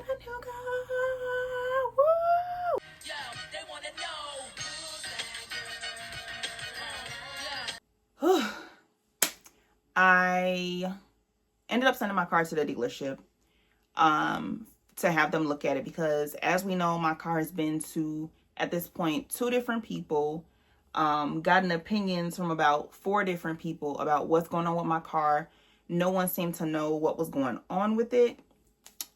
a new car. Woo! Yo, they wanna know who's that girl. I ended up sending my car to the dealership to have them look at it, because as we know, my car has been to, at this point, 2 different people, gotten opinions from about 4 different people about what's going on with my car. No one seemed to know what was going on with it.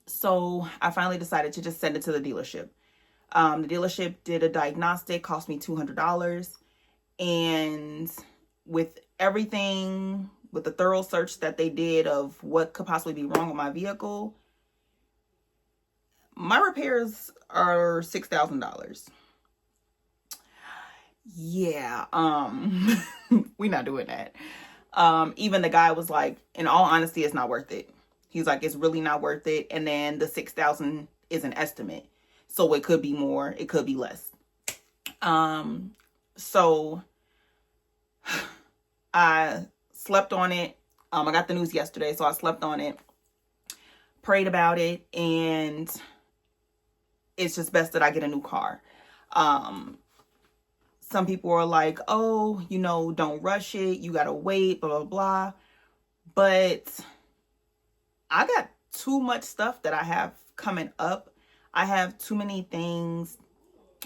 So I finally decided to just send it to the dealership. The dealership did a diagnostic, cost me $200. And with everything, with the thorough search that they did of what could possibly be wrong with my vehicle, my repairs are $6,000. Yeah, we're not doing that. Even the guy was like, in all honesty, it's not worth it. He's like, it's really not worth it. And then the 6,000 is an estimate. So it could be more, it could be less. So I slept on it. I got the news yesterday, so I slept on it, prayed about it, and it's just best that I get a new car. Some people are like, oh, you know, don't rush it. You got to wait, blah, blah, blah. But I got too much stuff that I have coming up. I have too many things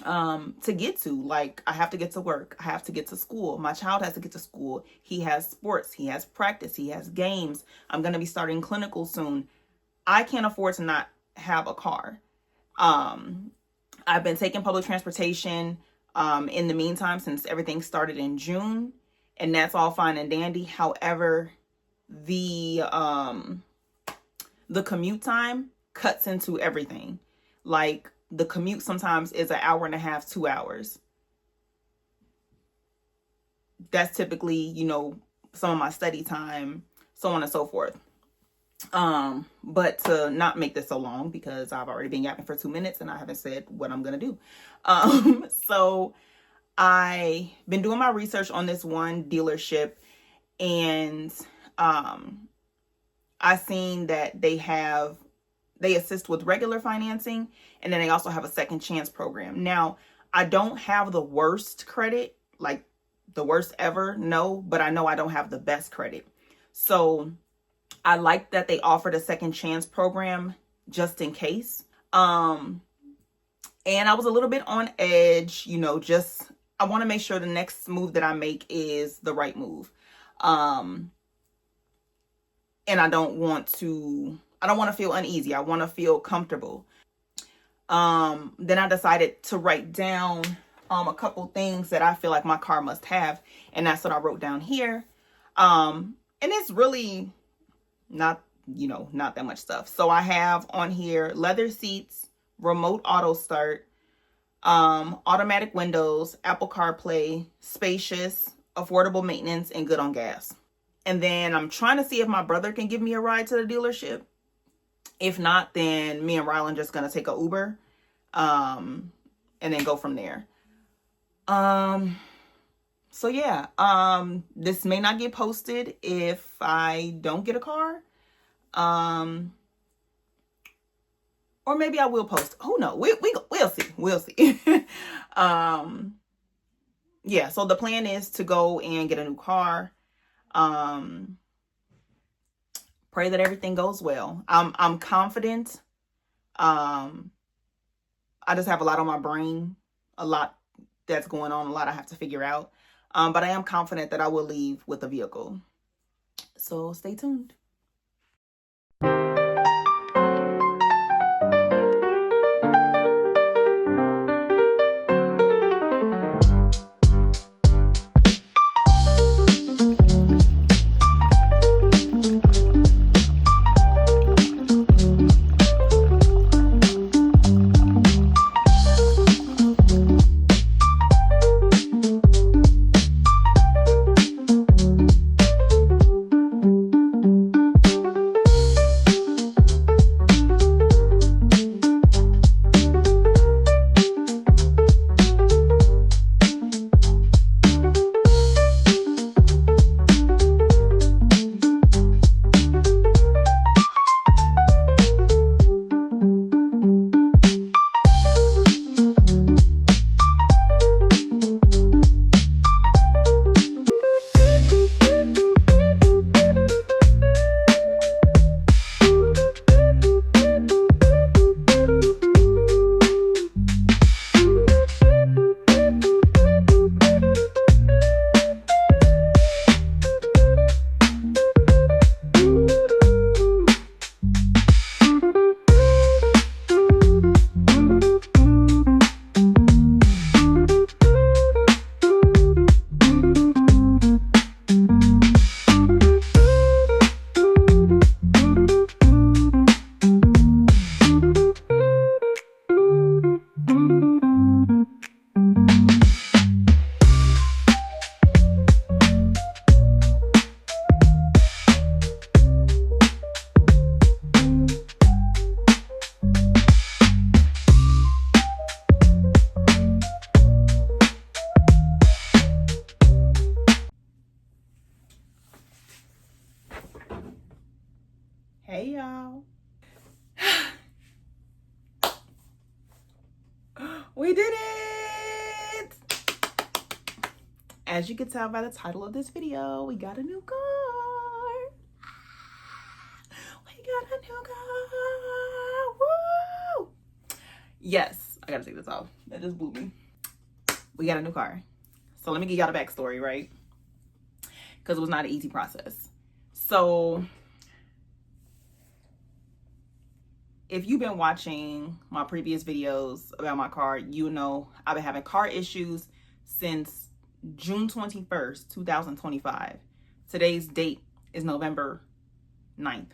to get to. Like, I have to get to work. I have to get to school. My child has to get to school. He has sports. He has practice. He has games. I'm going to be starting clinical soon. I can't afford to not have a car. I've been taking public transportation in the meantime since everything started in June, and that's all fine and dandy. However, the commute time cuts into everything. Like, the commute sometimes is 1.5 hours, 2 hours. That's typically, you know, some of my study time, so on and so forth. But to not make this so long, because I've already been yapping for 2 minutes and I haven't said what I'm gonna do. So I been doing my research on this one dealership, and I seen that they assist with regular financing, and then they also have a second chance program. Now, I don't have the worst credit, like the worst ever, no, but I know I don't have the best credit. So I like that they offered a second chance program just in case. And I was a little bit on edge, you know, just, I want to make sure the next move that I make is the right move. And I don't want to feel uneasy. I want to feel comfortable. Then I decided to write down a couple things that I feel like my car must have, and that's what I wrote down here. And it's really not that much stuff. So I have on here leather seats, remote auto start, automatic windows, Apple CarPlay, spacious, affordable maintenance, and good on gas. And then I'm trying to see if my brother can give me a ride to the dealership. If not, then me and Rylan just gonna take a Uber, and then go from there. So yeah, this may not get posted if I don't get a car. Or maybe I will post. Who knows? We'll see. We'll see. Yeah, so the plan is to go and get a new car. Pray that everything goes well. I'm confident. I just have a lot on my brain, a lot that's going on, a lot I have to figure out. But I am confident that I will leave with a vehicle. So stay tuned. Hey y'all. We did it! As you can tell by the title of this video, we got a new car. We got a new car. Woo! Yes, I gotta take this off. That just blew me. We got a new car. So let me give y'all the backstory, right? Because it was not an easy process. So if you've been watching my previous videos about my car, you know I've been having car issues since June 21st, 2025. Today's date is November 9th.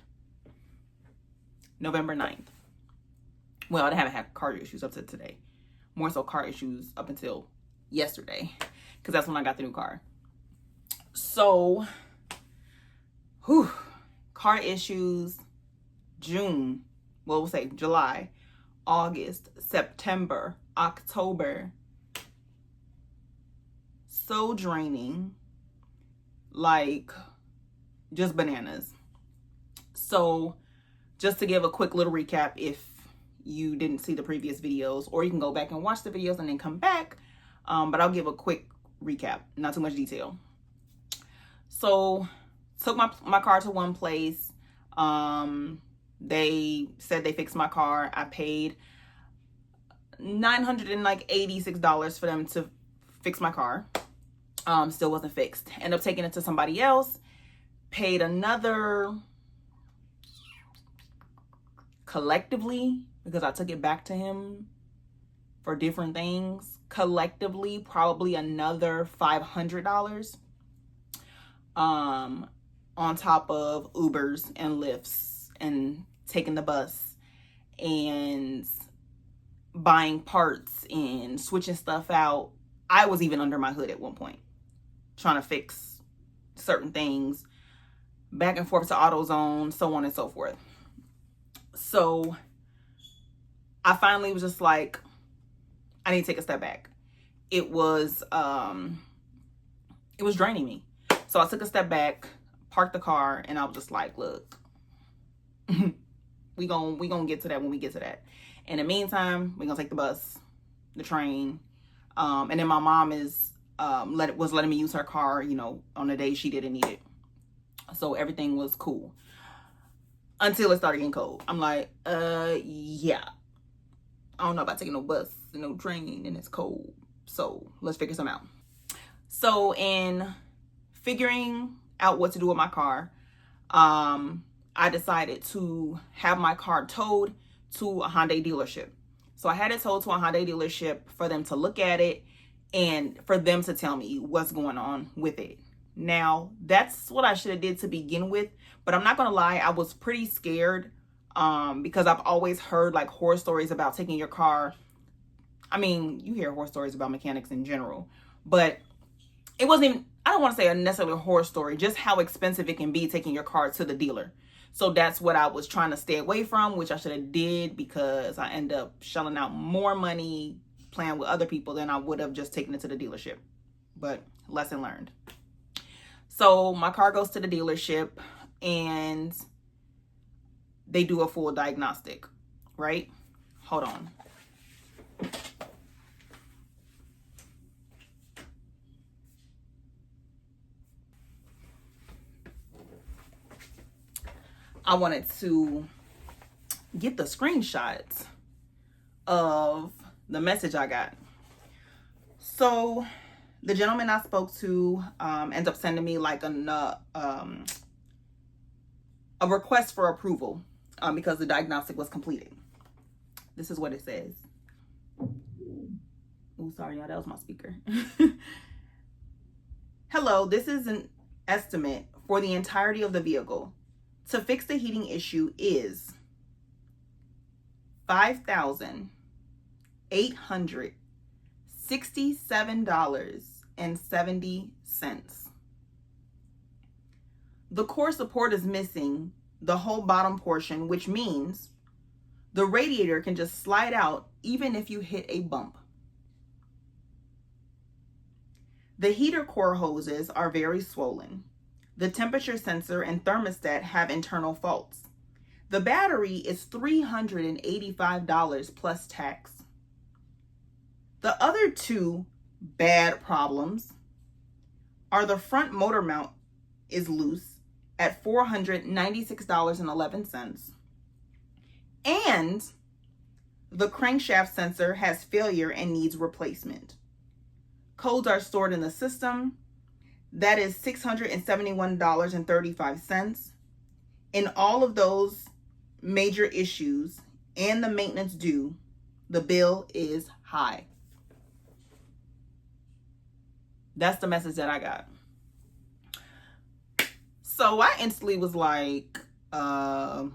November 9th. Well, I haven't had car issues up to today. More so car issues up until yesterday, because that's when I got the new car. So, car issues, June. Well, we'll say July, August, September, October. So draining. Like, just bananas. So, just to give a quick little recap, if you didn't see the previous videos, or you can go back and watch the videos and then come back. But I'll give a quick recap, not too much detail. So, took my car to one place. They said they fixed my car. I paid $986 for them to fix my car. Still wasn't fixed. Ended up taking it to somebody else. Paid another, collectively, because I took it back to him for different things, collectively probably another $500. On top of Ubers and Lyfts and taking the bus and buying parts and switching stuff out. I was even under my hood at one point, trying to fix certain things, back and forth to AutoZone, so on and so forth. So I finally was just like, I need to take a step back. It was draining me. So I took a step back, parked the car, and I was just like, look, we gonna get to that when we get to that. In the meantime, we're gonna take the bus, the train, and then my mom was letting me use her car, you know, on the day she didn't need it. So everything was cool until it started getting cold. I'm like, yeah, I don't know about taking no bus and no train and it's cold. So let's figure something out. So in figuring out what to do with my car, I decided to have my car towed to a Hyundai dealership. So I had it towed to a Hyundai dealership for them to look at it and for them to tell me what's going on with it. Now, that's what I should have did to begin with, but I'm not gonna lie, I was pretty scared because I've always heard like horror stories about taking your car. I mean, you hear horror stories about mechanics in general, but it wasn't even, I don't want to say necessarily a horror story, just how expensive it can be taking your car to the dealer. So that's what I was trying to stay away from, which I should have did, because I end up shelling out more money playing with other people than I would have just taken it to the dealership. But lesson learned. So my car goes to the dealership and they do a full diagnostic, right? Hold on. I wanted to get the screenshots of the message I got. So the gentleman I spoke to ends up sending me like a request for approval because the diagnostic was completed. This is what it says. Oh, sorry, y'all, that was my speaker. Hello, this is an estimate for the entirety of the vehicle. To fix the heating issue is $5,867.70. The core support is missing the whole bottom portion, which means the radiator can just slide out even if you hit a bump. The heater core hoses are very swollen. The temperature sensor and thermostat have internal faults. The battery is $385 plus tax. The other two bad problems are the front motor mount is loose at $496.11, and the crankshaft sensor has failure and needs replacement. Codes are stored in the system. That is $671.35. In all of those major issues and the maintenance due, the bill is high. That's the message that I got. So I instantly was like, I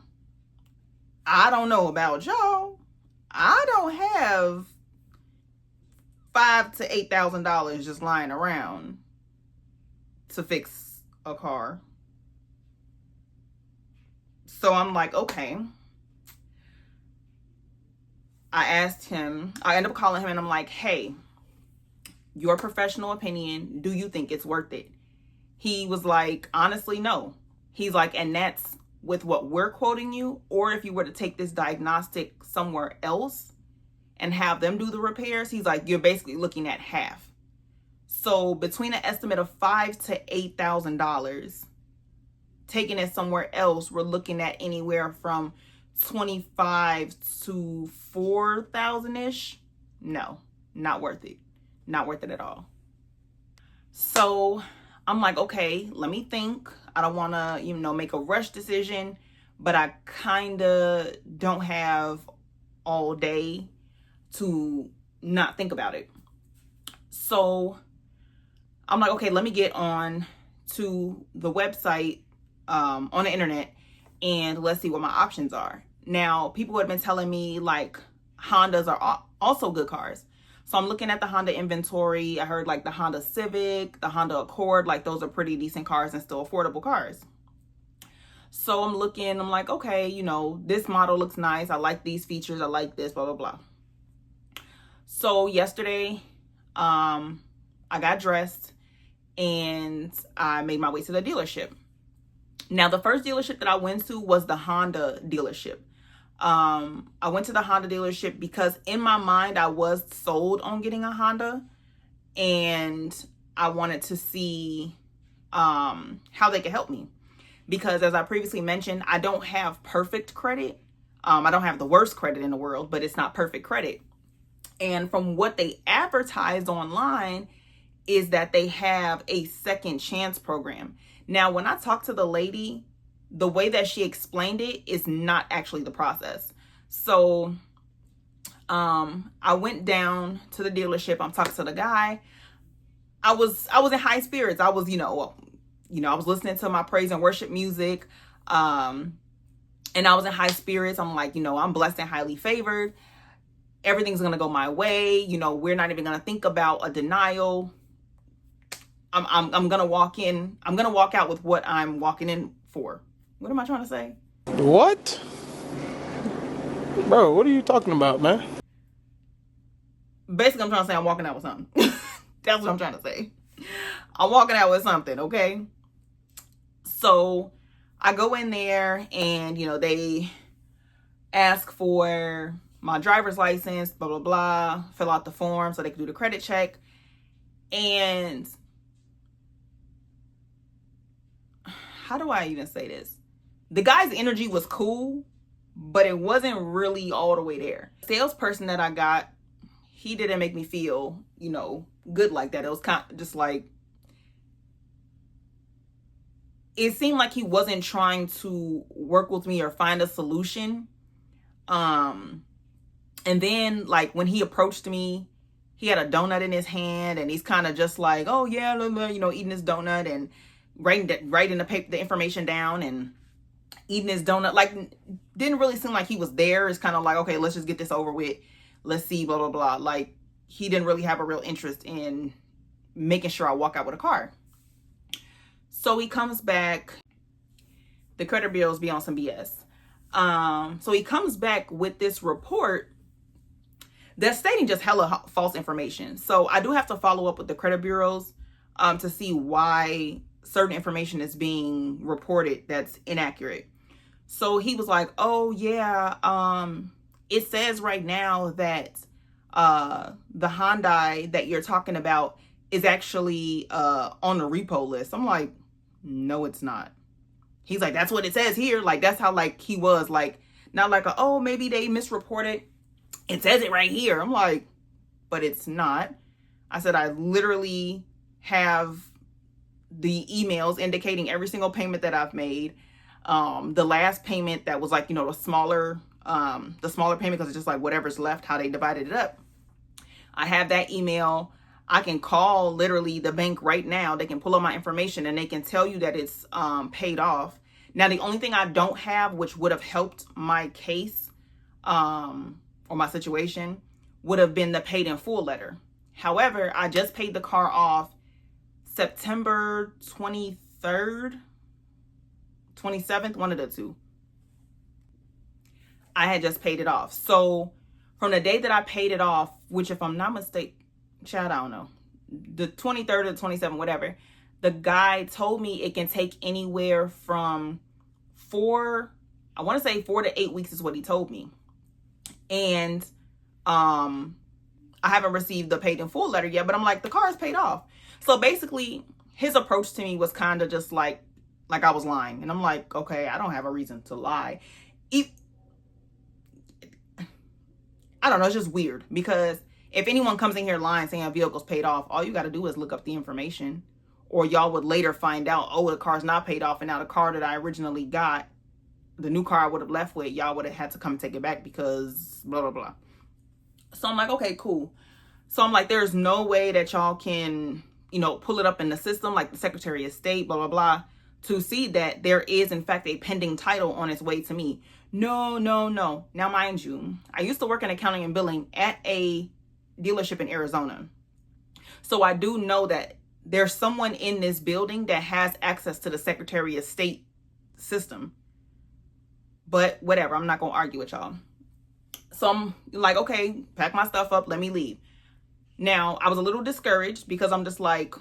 don't know about y'all. I don't have $5,000 to $8,000 just lying around to fix a car. So I'm like, okay. I asked him, I ended up calling him and I'm like, hey, your professional opinion, do you think it's worth it? He was like, honestly, no. He's like, and that's with what we're quoting you, or if you were to take this diagnostic somewhere else and have them do the repairs, he's like, you're basically looking at half. So between an estimate of $5,000 to $8,000, taking it somewhere else, we're looking at anywhere from $25,000 to $4,000-ish. No, not worth it. Not worth it at all. So I'm like, okay, let me think. I don't want to, make a rush decision, but I kind of don't have all day to not think about it. So I'm like, okay, let me get on to the website on the internet and let's see what my options are. Now, people have been telling me like Hondas are also good cars. So I'm looking at the Honda inventory. I heard like the Honda Civic, the Honda Accord, like those are pretty decent cars and still affordable cars. So I'm looking, I'm like, okay, this model looks nice. I like these features. I like this, blah, blah, blah. So yesterday, I got dressed and I made my way to the dealership. Now, the first dealership that I went to was the Honda dealership. I went to the Honda dealership because in my mind, I was sold on getting a Honda and I wanted to see how they could help me. Because as I previously mentioned, I don't have perfect credit. I don't have the worst credit in the world, but it's not perfect credit. And from what they advertised online is that they have a second chance program. Now, when I talked to the lady, the way that she explained it is not actually the process. So I went down to the dealership. I'm talking to the guy. I was in high spirits. I was, I was listening to my praise and worship music. And I was in high spirits. I'm like, I'm blessed and highly favored. Everything's going to go my way. We're not even going to think about a denial. I'm going to walk in. I'm going to walk out with what I'm walking in for. What am I trying to say? What? Bro, what are you talking about, man? Basically, I'm trying to say I'm walking out with something. That's what I'm trying to say. I'm walking out with something, okay? So I go in there and, they ask for my driver's license, blah, blah, blah, fill out the form so they can do the credit check. And how do I even say this? The guy's energy was cool, but it wasn't really all the way there. The salesperson that I got, he didn't make me feel, good like that. It was kind of just like, it seemed like he wasn't trying to work with me or find a solution. And then like when he approached me, he had a donut in his hand and he's kind of just like, oh yeah, eating his donut and writing the information down and eating his donut. Like, didn't really seem like he was there. It's kind of like, okay, let's just get this over with. Let's see, blah, blah, blah. Like, he didn't really have a real interest in making sure I walk out with a car. So he comes back. The credit bureaus be on some BS. So he comes back with this report that's stating just hella false information. So I do have to follow up with the credit bureaus to see why certain information is being reported that's inaccurate. So he was like, oh yeah, it says right now that the Hyundai that you're talking about is actually on the repo list. I'm like, no, it's not. He's like, that's what it says here. Like, that's how like he was like, not like, oh, maybe they misreported. It says it right here. I'm like, but it's not. I said, I literally have the emails indicating every single payment that I've made. The last payment that was like, the smaller payment, because it's just like whatever's left, how they divided it up. I have that email. I can call literally the bank right now. They can pull up my information and they can tell you that it's paid off. Now, the only thing I don't have, which would have helped my case or my situation, would have been the paid in full letter. However, I just paid the car off September 23rd, 27th, one of the two. I had just paid it off. So from the day that I paid it off, which if I'm not mistaken, child, I don't know, the 23rd or the 27th, whatever, the guy told me it can take anywhere from 4 to 8 weeks is what he told me. And I haven't received the paid in full letter yet, but I'm like, the car is paid off. So basically his approach to me was kind of just like I was lying. And I'm like, okay, I don't have a reason to lie. I don't know, it's just weird, because if anyone comes in here lying saying a vehicle's paid off, all you got to do is look up the information, or y'all would later find out, oh, the car's not paid off, and now the car that I originally got, the new car I would have left with, y'all would have had to come take it back because blah, blah, blah. So I'm like, okay, cool. So I'm like, there's no way that y'all can, pull it up in the system, like the Secretary of State, blah, blah, blah, to see that there is, in fact, a pending title on its way to me. No. Now, mind you, I used to work in accounting and billing at a dealership in Arizona. So I do know that there's someone in this building that has access to the Secretary of State system. But whatever, I'm not going to argue with y'all. So I'm like, okay, pack my stuff up, let me leave. Now, I was a little discouraged because I'm just like,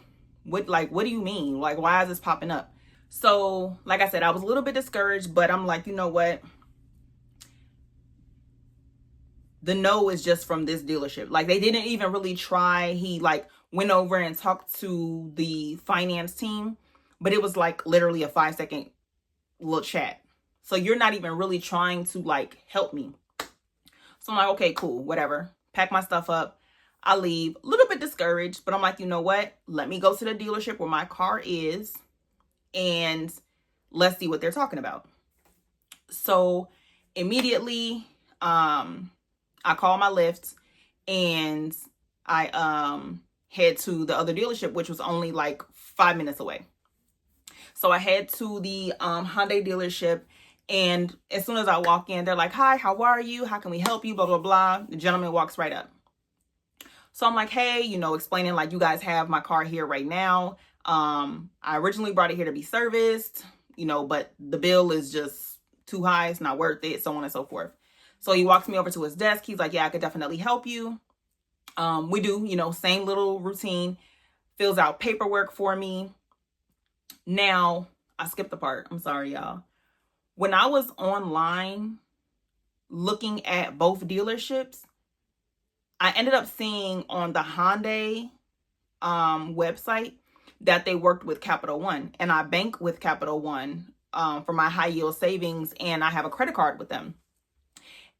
what do you mean? Like, why is this popping up? So, like I said, I was a little bit discouraged, but I'm like, you know what? The no is just from this dealership. Like, they didn't even really try. He like went over and talked to the finance team, but it was like literally a 5-second little chat. So you're not even really trying to like help me. So I'm like, okay, cool, whatever. Pack my stuff up. I leave, a little bit discouraged, but I'm like, you know what? Let me go to the dealership where my car is and let's see what they're talking about. So immediately, I call my Lyft and I head to the other dealership, which was only like 5 minutes away. So I head to the Hyundai dealership, and as soon as I walk in, they're like, hi, how are you? How can we help you? Blah, blah, blah. The gentleman walks right up. So I'm like, hey, explaining like, you guys have my car here right now. I originally brought it here to be serviced, but the bill is just too high. It's not worth it, so on and so forth. So he walks me over to his desk. He's like, yeah, I could definitely help you. We do, same little routine, fills out paperwork for me. Now, I skipped the part. I'm sorry, y'all. When I was online looking at both dealerships, I ended up seeing on the Hyundai website that they worked with Capital One, and I bank with Capital One for my high yield savings, and I have a credit card with them.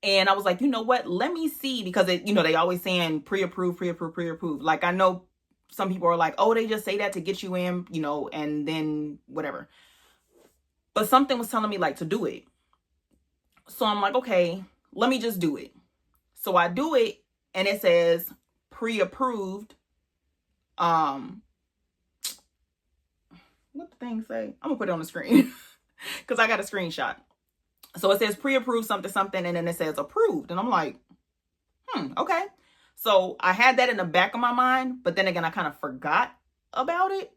And I was like, you know what? Let me see, because they always saying pre-approved. Like, I know some people are like, oh, they just say that to get you in, and then whatever. But something was telling me like to do it. So I'm like, okay, let me just do it. So I do it, and it says pre-approved. What the thing say? I'm gonna put it on the screen because I got a screenshot. So it says pre-approved something, and then it says approved. And I'm like, okay. So I had that in the back of my mind, but then again, I kind of forgot about it.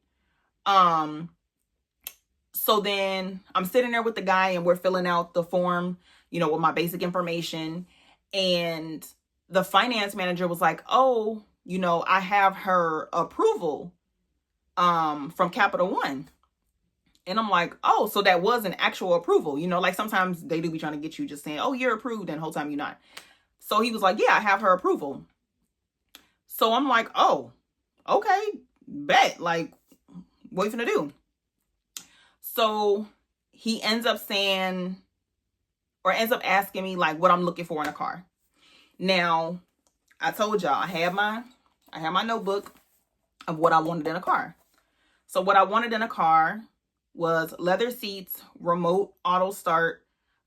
So then I'm sitting there with the guy, and we're filling out the form, with my basic information. And the finance manager was like, oh, I have her approval from Capital One. And I'm like, oh, so that was an actual approval. You know, like sometimes they do be trying to get you just saying, oh, you're approved, and the whole time you're not. So he was like, yeah, I have her approval. So I'm like, oh, okay, bet. Like, what you finna do? So he ends up saying, or ends up asking me like what I'm looking for in a car. Now, I told y'all I had my notebook of what I wanted in a car. So what I wanted in a car was leather seats, remote auto start,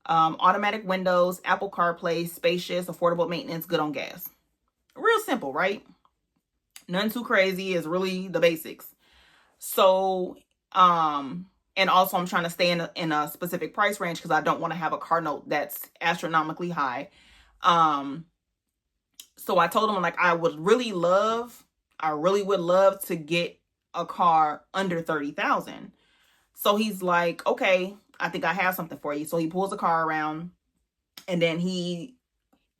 automatic windows, Apple CarPlay, spacious, affordable maintenance, good on gas. Real simple, right? Nothing too crazy. It's really the basics. So, and also I'm trying to stay in a specific price range because I don't want to have a car note that's astronomically high. So I told him like I really would love to get a car under 30,000. So he's like, okay, I think I have something for you. So he pulls the car around, and then he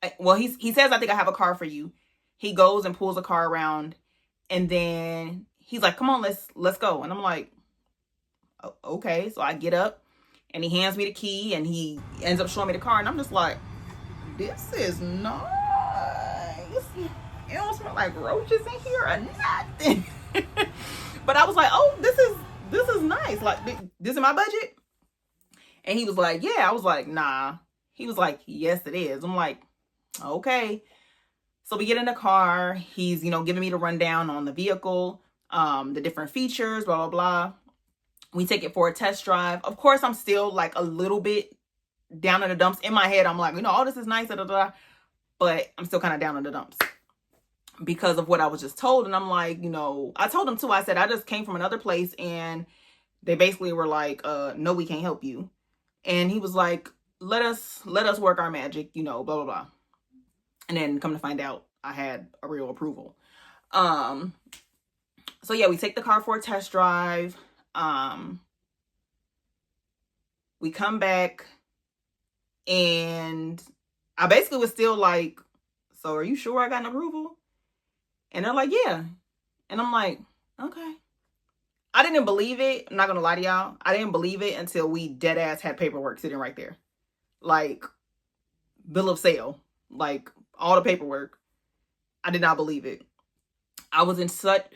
says, I think I have a car for you. He goes and pulls the car around, and then he's like, come on, let's go. And I'm like, okay. So I get up, and he hands me the key, and he ends up showing me the car, and I'm just like, this is nice. It don't smell like roaches in here or nothing. But I was like, oh, this is nice. Like, this is my budget? And he was like, yeah. I was like, nah. He was like, yes, it is. I'm like, okay. So we get in the car. He's, giving me the rundown on the vehicle, the different features, blah, blah, blah. We take it for a test drive. Of course, I'm still like a little bit down in the dumps. In my head, I'm like, oh, this is nice, but I'm still kind of down in the dumps because of what I was just told. And I'm like, I told him too, I said, I just came from another place and they basically were like, no, we can't help you. And he was like, let us work our magic, blah, blah, blah. And then come to find out I had a real approval. So yeah, we take the car for a test drive. We come back and I basically was still like, so are you sure I got an approval? And they're like, yeah. And I'm like, okay. I didn't believe it. I'm not going to lie to y'all. I didn't believe it until we dead ass had paperwork sitting right there. Like, bill of sale. Like, all the paperwork. I did not believe it. I was in such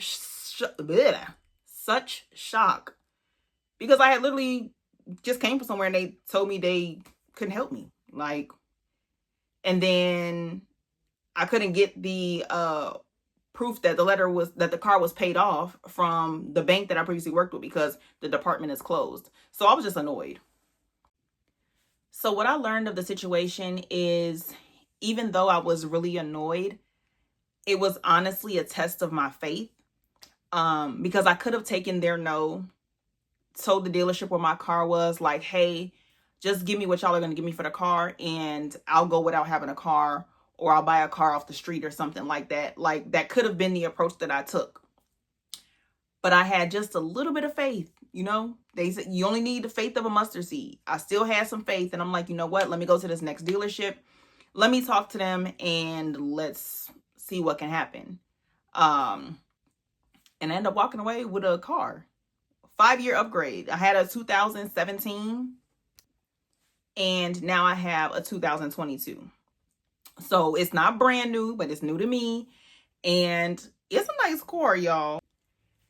shock. Because I had literally just came from somewhere and they told me they couldn't help me. Like, and then I couldn't get the proof that the car was paid off from the bank that I previously worked with because the department is closed. So I was just annoyed. So what I learned of the situation is, even though I was really annoyed, it was honestly a test of my faith. Because I could have taken their no, told the dealership where my car was, like, hey, just give me what y'all are going to give me for the car and I'll go without having a car, or I'll buy a car off the street or something like that. Like, that could have been the approach that I took. But I had just a little bit of faith, They said you only need the faith of a mustard seed. I still had some faith, and I'm like, you know what? Let me go to this next dealership. Let me talk to them and let's see what can happen. And I ended up walking away with a car. 5-year upgrade. I had a 2017 and now I have a 2022. So it's not brand new, but it's new to me. And it's a nice car, y'all.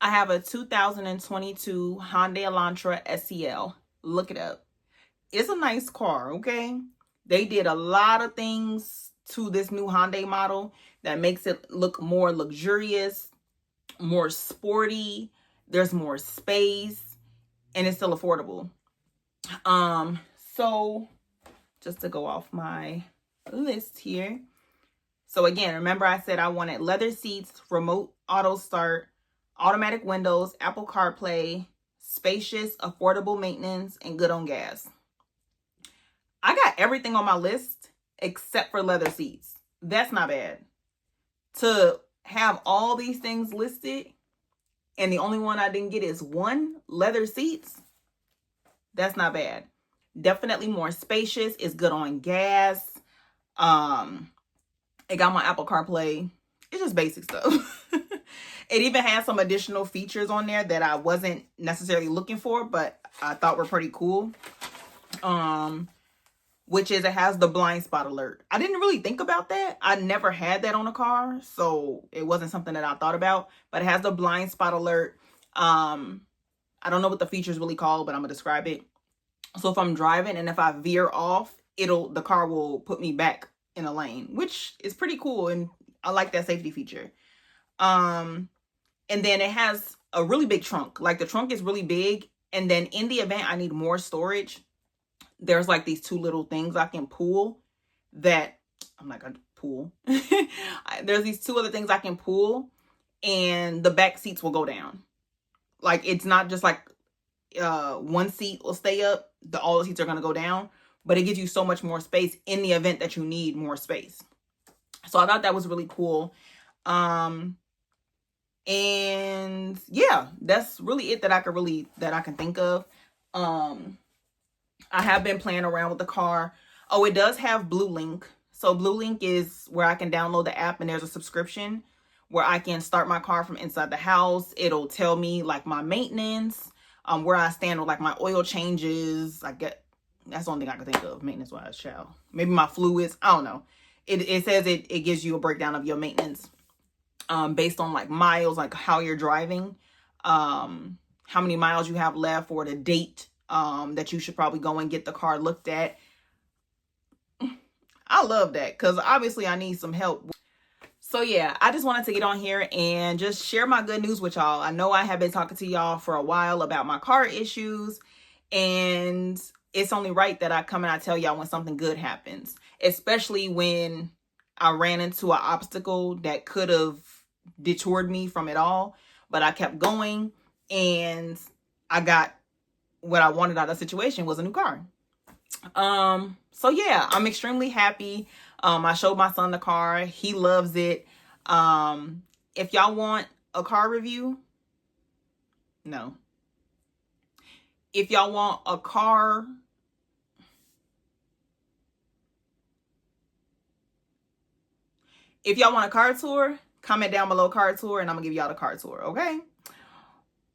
I have a 2022 Hyundai Elantra SEL. Look it up. It's a nice car, okay? They did a lot of things to this new Hyundai model that makes it look more luxurious, more sporty. There's more space, and it's still affordable. So just to go off my list here. So again, remember I said I wanted leather seats, remote auto start, automatic windows, Apple CarPlay, spacious, affordable maintenance, and good on gas. I got everything on my list except for leather seats. That's not bad. To have all these things listed and the only one I didn't get is one, leather seats, that's not bad. Definitely more spacious. It's good on gas. It got my Apple CarPlay. it's just basic stuff. It even has some additional features on there that I wasn't necessarily looking for, but I thought were pretty cool. Which is it has the blind spot alert. I didn't really think about that. I never had that on a car, so it wasn't something that I thought about. But it has the blind spot alert. I don't know what the feature is really called, but I'm gonna describe it. So if I'm driving and if I veer off, the car will put me back in a lane, which is pretty cool, and I like that safety feature. And then it has a really big trunk. Like the trunk is really big, and then in the event I need more storage, there's like these two little things I can pull that I'm not gonna pull. There's these two other things I can pull, and the back seats will go down. Like it's not just like one seat will stay up, all the seats are gonna go down, but it gives you so much more space in the event that you need more space. So I thought that was really cool. And yeah, that's really it that I can think of. I have been playing around with the car. Oh, it does have BlueLink. So BlueLink is where I can download the app, and there's a subscription where I can start my car from inside the house. It'll tell me like my maintenance, where I stand with like my oil changes. That's the only thing I can think of maintenance wise, child. Maybe my fluids. I don't know. It says it gives you a breakdown of your maintenance based on like miles, like how you're driving, how many miles you have left, or the date that you should probably go and get the car looked at. I love that because obviously I need some help. So yeah, I just wanted to get on here and just share my good news with y'all. I know I have been talking to y'all for a while about my car issues, and it's only right that I come and I tell y'all when something good happens, especially when I ran into an obstacle that could have detoured me from it all, but I kept going and I got what I wanted out of the situation, was a new car. So yeah, I'm extremely happy. I showed my son the car. He loves it. If y'all want a car review, no. If y'all want a car, if y'all want a car tour, comment down below car tour, and I'm gonna give y'all the car tour, okay?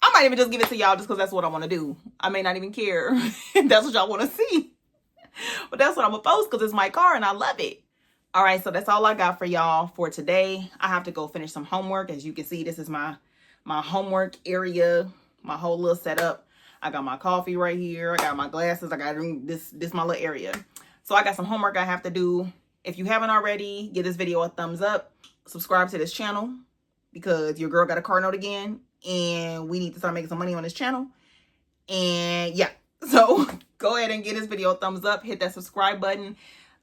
I might even just give it to y'all just because that's what I want to do. I may not even care if that's what y'all want to see. But that's what I'm going to post because it's my car and I love it. All right, so that's all I got for y'all for today. I have to go finish some homework. As you can see, this is my homework area, my whole little setup. I got my coffee right here. I got my glasses. I got this my little area. So I got some homework I have to do. If you haven't already, give this video a thumbs up. Subscribe to this channel because your girl got a car note again. And we need to start making some money on this channel. And yeah, so go ahead and give this video a thumbs up. Hit that subscribe button.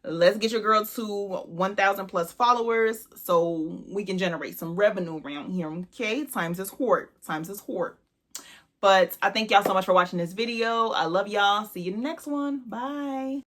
Let's get your girl to 1,000 plus followers so we can generate some revenue around here. Okay, times is hard. Times is hard. But I thank y'all so much for watching this video. I love y'all. See you in the next one. Bye.